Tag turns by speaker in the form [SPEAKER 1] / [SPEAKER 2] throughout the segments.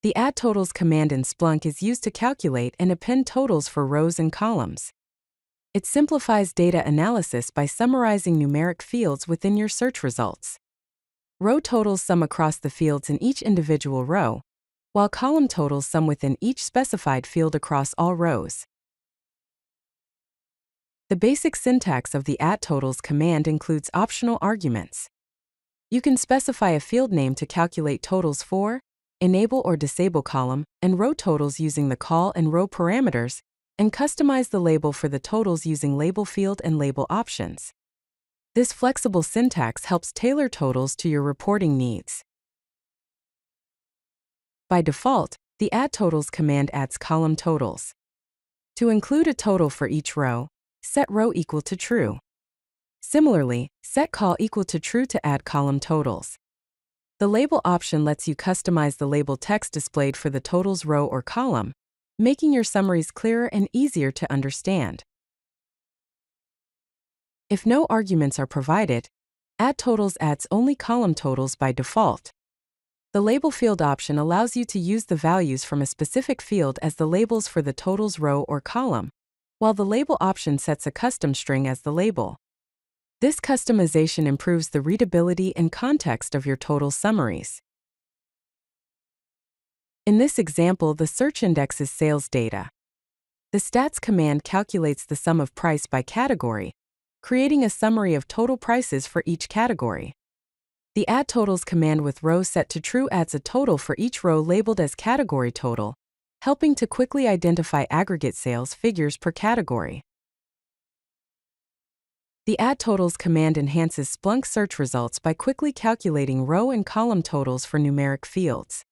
[SPEAKER 1] The addtotals command in Splunk is used to calculate and append totals for rows and columns. It simplifies data analysis by summarizing numeric fields within your search results. Row totals sum across the fields in each individual row, while column totals sum within each specified field across all rows. The basic syntax of the addtotals command includes optional arguments. You can specify a field name to calculate totals for, enable or disable column and row totals using the call and row parameters, and customize the label for the totals using label field and label options. This flexible syntax helps tailor totals to your reporting needs. By default, the addtotals command adds column totals. To include a total for each row, set row equal to true. Similarly, set call equal to true to add column totals. The label option lets you customize the label text displayed for the totals row or column, making your summaries clearer and easier to understand. If no arguments are provided, addtotals adds only column totals by default. The label field option allows you to use the values from a specific field as the labels for the totals row or column, while the label option sets a custom string as the label. This customization improves the readability and context of your total summaries. In this example, the search index is sales data. The stats command calculates the sum of price by category, creating a summary of total prices for each category. The addtotals command with row set to true adds a total for each row labeled as category total, helping to quickly identify aggregate sales figures per category. The addtotals command enhances Splunk search results by quickly calculating row and column totals for numeric fields.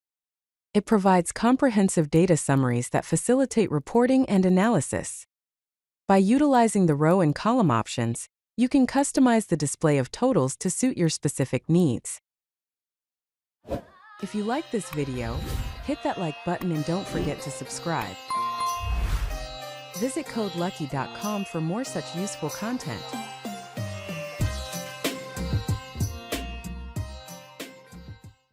[SPEAKER 1] It provides comprehensive data summaries that facilitate reporting and analysis. By utilizing the row and column options, you can customize the display of totals to suit your specific needs. If you like this video, hit that like button and don't forget to subscribe. Visit CodeLucky.com for more such useful content.